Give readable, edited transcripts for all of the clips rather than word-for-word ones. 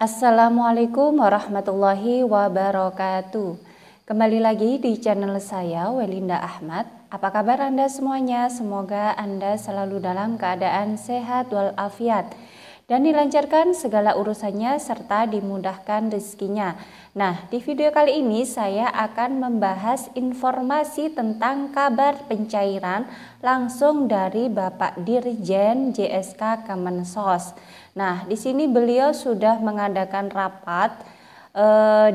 Assalamualaikum warahmatullahi wabarakatuh. Kembali lagi di channel saya, Welinda Ahmad. Apa kabar Anda semuanya? Semoga Anda selalu dalam keadaan sehat walafiat dan dilancarkan segala urusannya serta dimudahkan rezekinya. Nah, di video kali ini saya akan membahas informasi tentang kabar pencairan langsung dari Bapak Dirjen JSK Kemensos. Nah, di sini beliau sudah mengadakan rapat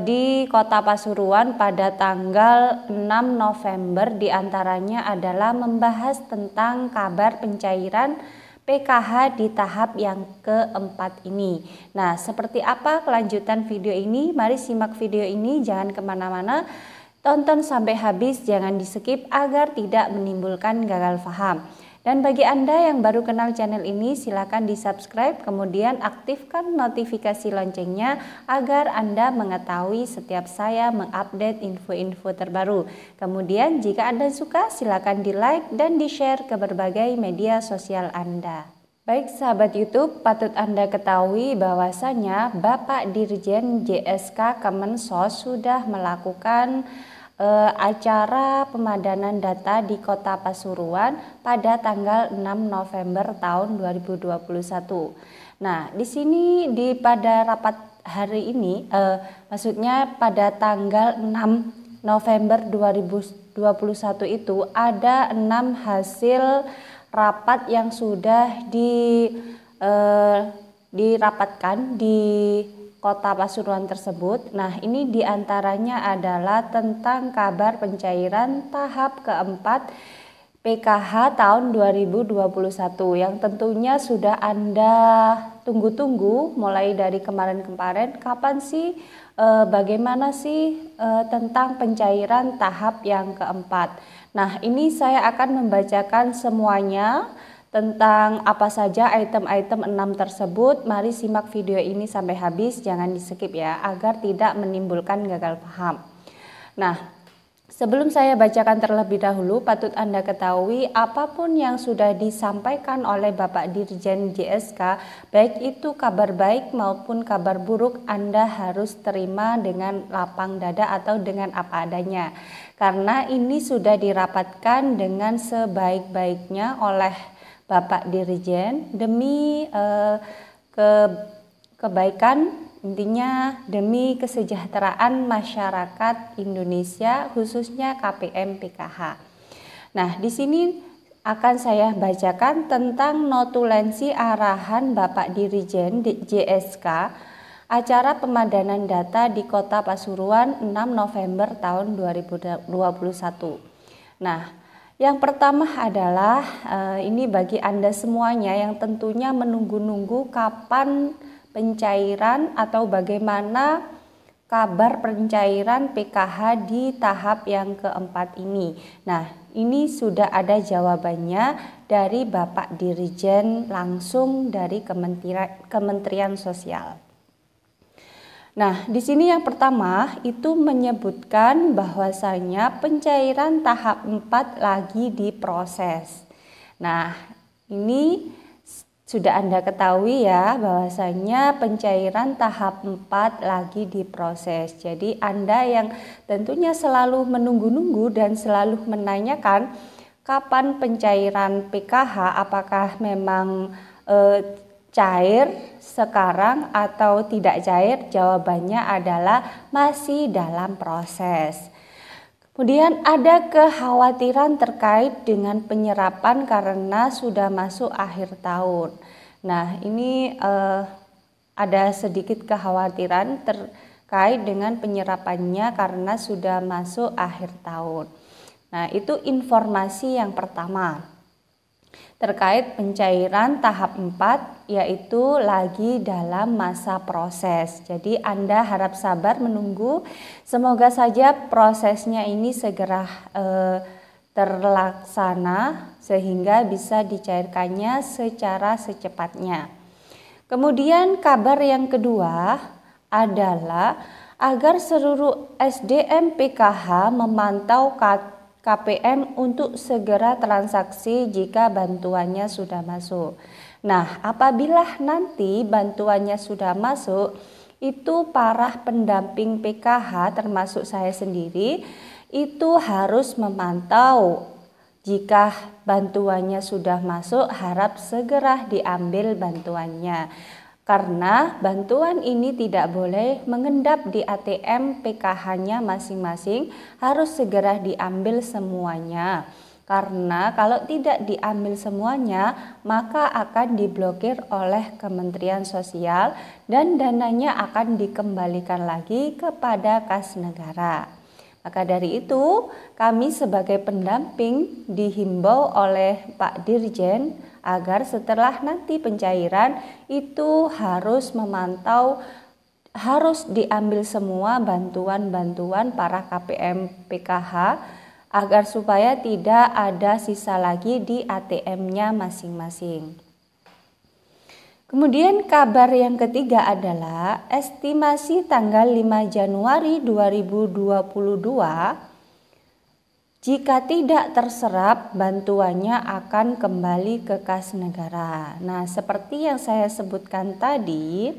di Kota Pasuruan pada tanggal 6 November, diantaranya adalah membahas tentang kabar pencairan PKH di tahap yang keempat ini. Nah, seperti apa kelanjutan video ini? Mari simak video ini, jangan kemana-mana, tonton sampai habis, jangan di skip agar tidak menimbulkan gagal paham. Dan bagi Anda yang baru kenal channel ini, silakan di subscribe, kemudian aktifkan notifikasi loncengnya agar Anda mengetahui setiap saya mengupdate info-info terbaru. Kemudian jika Anda suka, silakan di like dan di share ke berbagai media sosial Anda. Baik sahabat YouTube, patut Anda ketahui bahwasanya Bapak Dirjen JSK Kemensos sudah melakukan acara pemadanan data di Kota Pasuruan pada tanggal 6 November tahun 2021. Nah, di sini pada rapat hari ini, maksudnya pada tanggal 6 November 2021 itu ada 6 hasil rapat yang sudah dirapatkan di Kota Pasuruan tersebut. Nah, ini diantaranya adalah tentang kabar pencairan tahap keempat PKH tahun 2021 yang tentunya sudah Anda tunggu-tunggu mulai dari kemarin-kemarin. Kapan sih, bagaimana sih tentang pencairan tahap yang keempat. Nah, ini saya akan membacakan semuanya tentang apa saja item-item 6 tersebut. Mari simak video ini sampai habis, jangan di skip ya, agar tidak menimbulkan gagal paham. Nah, sebelum saya bacakan terlebih dahulu, patut Anda ketahui apapun yang sudah disampaikan oleh Bapak Dirjen JSK, baik itu kabar baik maupun kabar buruk, Anda harus terima dengan lapang dada atau dengan apa adanya. Karena ini sudah dirapatkan dengan sebaik-baiknya oleh Bapak Dirjen demi kebaikan, intinya demi kesejahteraan masyarakat Indonesia, khususnya KPM PKH. Nah, di sini akan saya bacakan tentang notulensi arahan Bapak Dirjen JSK acara pemadanan data di Kota Pasuruan 6 November tahun 2021. Nah, yang pertama adalah ini bagi Anda semuanya yang tentunya menunggu-nunggu kapan pencairan atau bagaimana kabar pencairan PKH di tahap yang keempat ini. Nah, ini sudah ada jawabannya dari Bapak Dirjen langsung dari Kementerian Sosial. Nah, di sini yang pertama itu menyebutkan bahwasanya pencairan tahap 4 lagi diproses. Nah, ini sudah Anda ketahui ya bahwasanya pencairan tahap 4 lagi diproses. Jadi Anda yang tentunya selalu menunggu-nunggu dan selalu menanyakan kapan pencairan PKH, apakah memang cair sekarang atau tidak cair, jawabannya adalah masih dalam proses. Kemudian ada kekhawatiran terkait dengan penyerapan karena sudah masuk akhir tahun. Nah, ini ada sedikit kekhawatiran terkait dengan penyerapannya karena sudah masuk akhir tahun. Nah, itu informasi yang pertama terkait pencairan tahap 4, yaitu lagi dalam masa proses. Jadi Anda harap sabar menunggu, semoga saja prosesnya ini segera terlaksana sehingga bisa dicairkannya secara secepatnya. Kemudian kabar yang kedua adalah agar seluruh SDM PKH memantau KPM untuk segera transaksi jika bantuannya sudah masuk. Nah, apabila nanti bantuannya sudah masuk, itu para pendamping PKH termasuk saya sendiri itu harus memantau. Jika bantuannya sudah masuk, harap segera diambil bantuannya. Karena bantuan ini tidak boleh mengendap di ATM PKH-nya masing-masing, harus segera diambil semuanya. Karena kalau tidak diambil semuanya, maka akan diblokir oleh Kementerian Sosial dan dananya akan dikembalikan lagi kepada kas negara. Maka dari itu, kami sebagai pendamping dihimbau oleh Pak Dirjen agar setelah nanti pencairan itu harus memantau, harus diambil semua bantuan-bantuan para KPM PKH agar supaya tidak ada sisa lagi di ATM-nya masing-masing. Kemudian kabar yang ketiga adalah estimasi tanggal 5 Januari 2022, jika tidak terserap bantuannya akan kembali ke kas negara. Nah, seperti yang saya sebutkan tadi,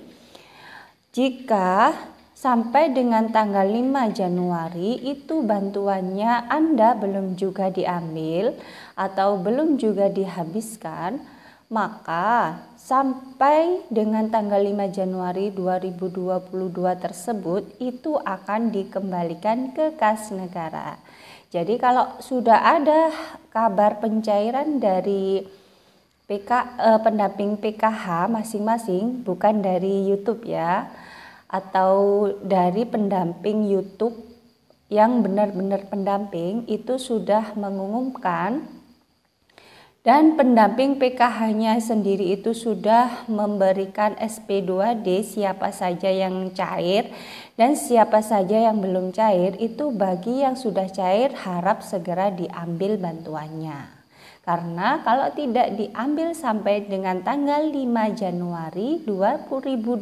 jika sampai dengan tanggal 5 Januari itu bantuannya Anda belum juga diambil atau belum juga dihabiskan, maka sampai dengan tanggal 5 Januari 2022 tersebut itu akan dikembalikan ke kas negara. Jadi kalau sudah ada kabar pencairan dari pendamping PKH masing-masing, bukan dari YouTube ya, atau dari pendamping YouTube yang benar-benar pendamping, itu sudah mengumumkan dan pendamping PKH-nya sendiri itu sudah memberikan SP2D siapa saja yang cair dan siapa saja yang belum cair. Itu bagi yang sudah cair harap segera diambil bantuannya. Karena kalau tidak diambil sampai dengan tanggal 5 Januari 2022,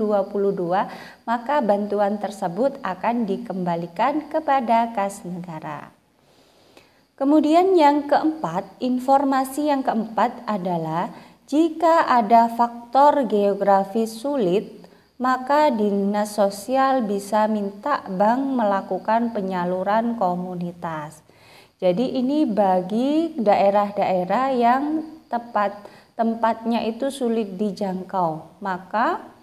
maka bantuan tersebut akan dikembalikan kepada kas negara. Kemudian yang keempat, informasi yang keempat adalah jika ada faktor geografis sulit, maka Dinas Sosial bisa minta bank melakukan penyaluran komunitas. Jadi ini bagi daerah-daerah yang tempatnya itu sulit dijangkau, maka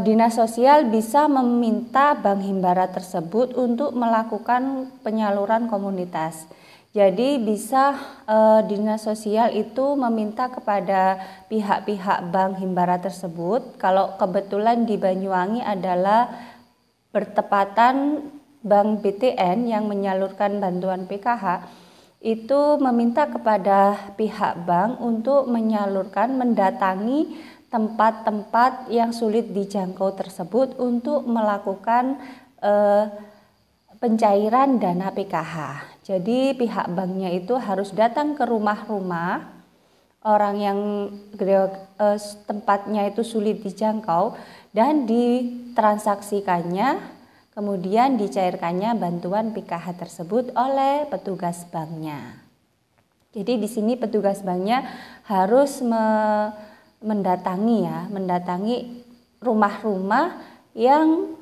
Dinas Sosial bisa meminta Bank Himbara tersebut untuk melakukan penyaluran komunitas. Jadi bisa Dinas Sosial itu meminta kepada pihak-pihak Bank Himbara tersebut. Kalau kebetulan di Banyuwangi adalah bertepatan Bank BTN yang menyalurkan bantuan PKH, itu meminta kepada pihak bank untuk menyalurkan, mendatangi tempat-tempat yang sulit dijangkau tersebut untuk melakukan pencairan dana PKH. Jadi pihak banknya itu harus datang ke rumah-rumah orang yang tempatnya itu sulit dijangkau dan ditransaksikannya, kemudian dicairkannya bantuan PKH tersebut oleh petugas banknya. Jadi di sini petugas banknya harus mendatangi rumah-rumah yang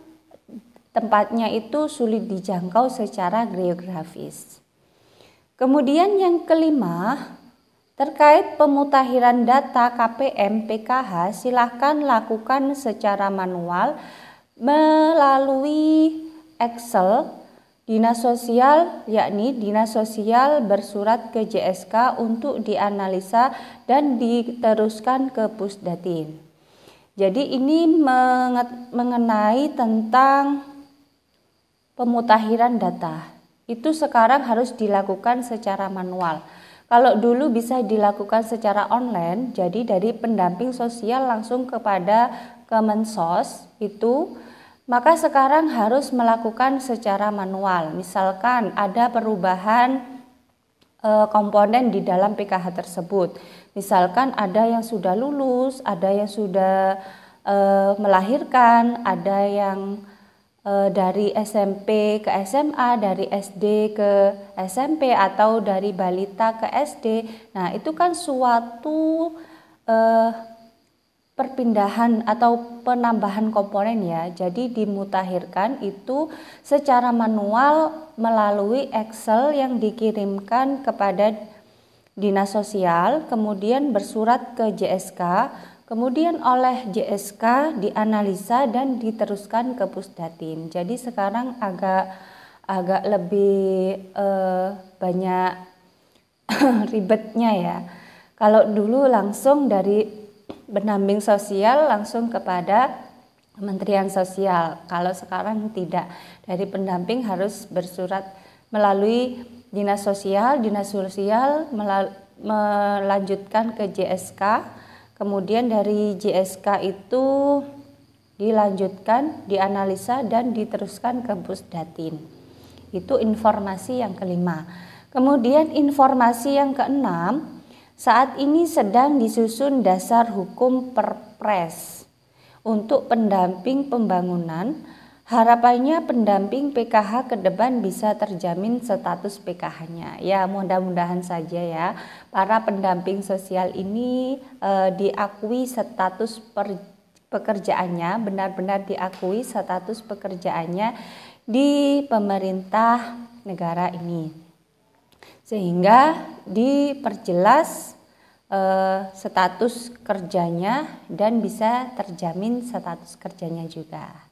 tempatnya itu sulit dijangkau secara geografis. Kemudian yang kelima, terkait pemutakhiran data KPM PKH, silakan lakukan secara manual melalui Excel Dinas Sosial, yakni Dinas Sosial bersurat ke JSK untuk dianalisa dan diteruskan ke Pusdatin. Jadi ini mengenai tentang pemutakhiran data. Itu sekarang harus dilakukan secara manual. Kalau dulu bisa dilakukan secara online, jadi dari pendamping sosial langsung kepada Kemensos itu, maka sekarang harus melakukan secara manual. Misalkan ada perubahan komponen di dalam PKH tersebut. Misalkan ada yang sudah lulus, ada yang sudah melahirkan, ada yang dari SMP ke SMA, dari SD ke SMP, atau dari balita ke SD. Nah, itu kan suatu perpindahan atau penambahan komponen ya. Jadi dimutakhirkan itu secara manual melalui Excel yang dikirimkan kepada Dinas Sosial, kemudian bersurat ke JSK, kemudian oleh JSK dianalisa dan diteruskan ke Pusdatin. Jadi sekarang agak lebih banyak ribetnya ya. Kalau dulu langsung dari pendamping sosial langsung kepada Kementerian Sosial. Kalau sekarang tidak, dari pendamping harus bersurat melalui Dinas Sosial melanjutkan ke JSK, kemudian dari JSK itu dilanjutkan, dianalisa dan diteruskan ke Pusdatin. Itu informasi yang kelima. Kemudian informasi yang keenam, saat ini sedang disusun dasar hukum Perpres untuk pendamping pembangunan. Harapannya pendamping PKH ke depan bisa terjamin status PKH-nya. Ya, mudah-mudahan saja ya para pendamping sosial ini diakui status pekerjaannya, benar-benar diakui status pekerjaannya di pemerintah negara ini. Sehingga diperjelas status kerjanya dan bisa terjamin status kerjanya juga.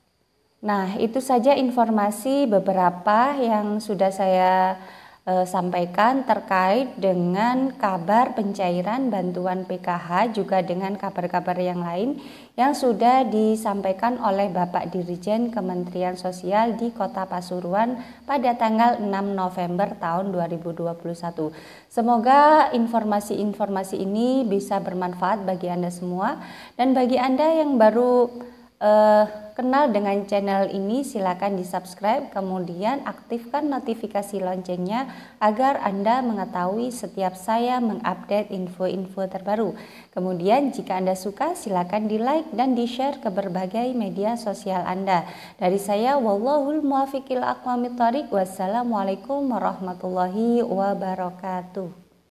Nah, itu saja informasi beberapa yang sudah saya sampaikan terkait dengan kabar pencairan bantuan PKH, juga dengan kabar-kabar yang lain yang sudah disampaikan oleh Bapak Dirjen Kementerian Sosial di Kota Pasuruan pada tanggal 6 November tahun 2021. Semoga informasi-informasi ini bisa bermanfaat bagi Anda semua, dan bagi Anda yang baru kenal dengan channel ini, silakan di subscribe, kemudian aktifkan notifikasi loncengnya agar Anda mengetahui setiap saya mengupdate info-info terbaru. Kemudian jika Anda suka, silakan di like dan di share ke berbagai media sosial Anda. Dari saya, wallahul muwaffiq ila aqwamit thoriq. Wassalamualaikum warahmatullahi wabarakatuh.